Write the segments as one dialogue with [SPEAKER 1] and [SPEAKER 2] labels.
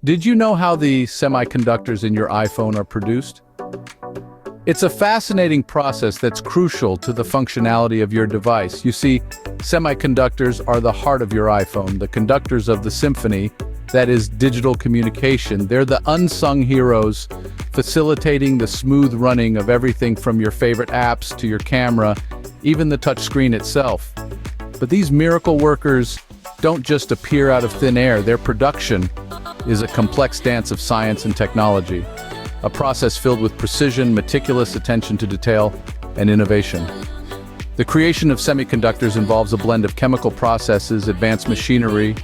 [SPEAKER 1] Did you know how the semiconductors in your iPhone are produced? It's a fascinating process that's crucial to the functionality of your device. You see, semiconductors are the heart of your iPhone, the conductors of the symphony that is digital communication. They're the unsung heroes, facilitating the smooth running of everything from your favorite apps to your camera, even the touchscreen itself. But these miracle workers don't just appear out of thin air. Their production is a complex dance of science and technology, a process filled with precision, meticulous attention to detail, and innovation. The creation of semiconductors involves a blend of chemical processes, advanced machinery,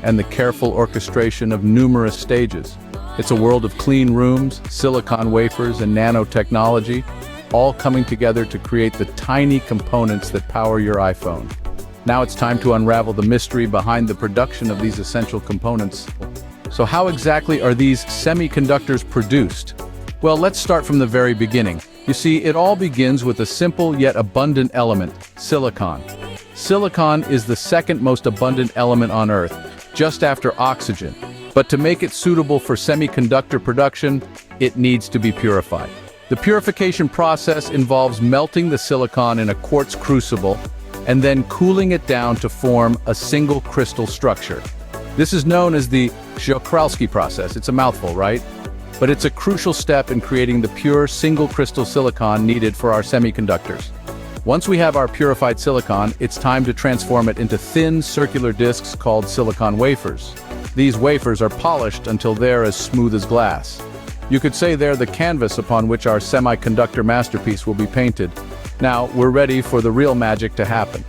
[SPEAKER 1] and the careful orchestration of numerous stages. It's a world of clean rooms, silicon wafers, and nanotechnology, all coming together to create the tiny components that power your iPhone. Now it's time to unravel the mystery behind the production of these essential components. So how exactly are these semiconductors produced? Well, let's start from the very beginning. You see, it all begins with a simple yet abundant element, silicon. Silicon is the second most abundant element on Earth, just after oxygen. But to make it suitable for semiconductor production, it needs to be purified. The purification process involves melting the silicon in a quartz crucible and then cooling it down to form a single crystal structure. This is known as the Czochralski process. It's a mouthful, right? But it's a crucial step in creating the pure single crystal silicon needed for our semiconductors. Once we have our purified silicon, it's time to transform it into thin circular discs called silicon wafers. These wafers are polished until they're as smooth as glass. You could say they're the canvas upon which our semiconductor masterpiece will be painted. Now, we're ready for the real magic to happen.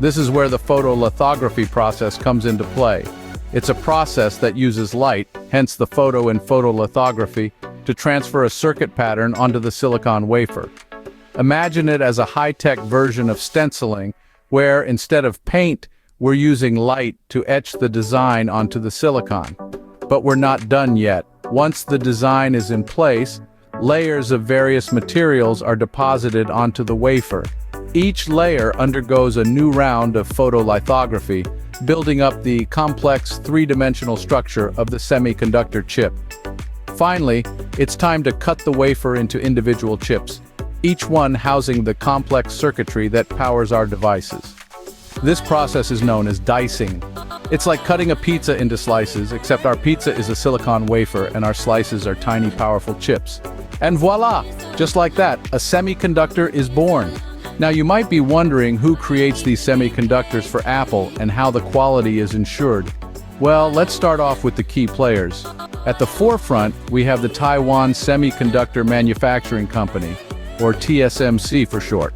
[SPEAKER 1] This is where the photolithography process comes into play. It's a process that uses light, hence the photo in photolithography, to transfer a circuit pattern onto the silicon wafer. Imagine it as a high-tech version of stenciling, where instead of paint, we're using light to etch the design onto the silicon. But we're not done yet. Once the design is in place, layers of various materials are deposited onto the wafer. Each layer undergoes a new round of photolithography, building up the complex three-dimensional structure of the semiconductor chip. Finally, it's time to cut the wafer into individual chips, each one housing the complex circuitry that powers our devices. This process is known as dicing. It's like cutting a pizza into slices, except our pizza is a silicon wafer and our slices are tiny, powerful chips. And voila! Just like that, a semiconductor is born. Now you might be wondering who creates these semiconductors for Apple and how the quality is ensured. Well, let's start off with the key players. At the forefront, we have the Taiwan Semiconductor Manufacturing Company, or TSMC for short.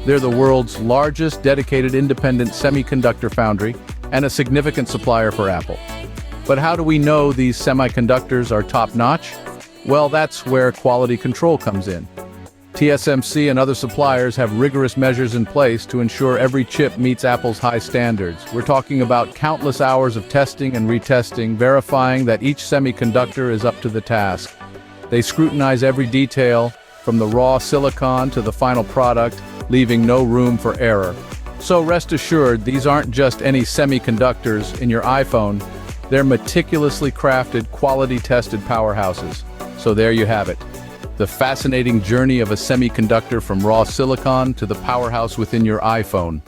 [SPEAKER 1] They're the world's largest dedicated independent semiconductor foundry and a significant supplier for Apple. But how do we know these semiconductors are top-notch? Well, that's where quality control comes in. TSMC and other suppliers have rigorous measures in place to ensure every chip meets Apple's high standards. We're talking about countless hours of testing and retesting, verifying that each semiconductor is up to the task. They scrutinize every detail, from the raw silicon to the final product, leaving no room for error. So rest assured, these aren't just any semiconductors in your iPhone. They're meticulously crafted, quality-tested powerhouses. So there you have it. The fascinating journey of a semiconductor from raw silicon to the powerhouse within your iPhone.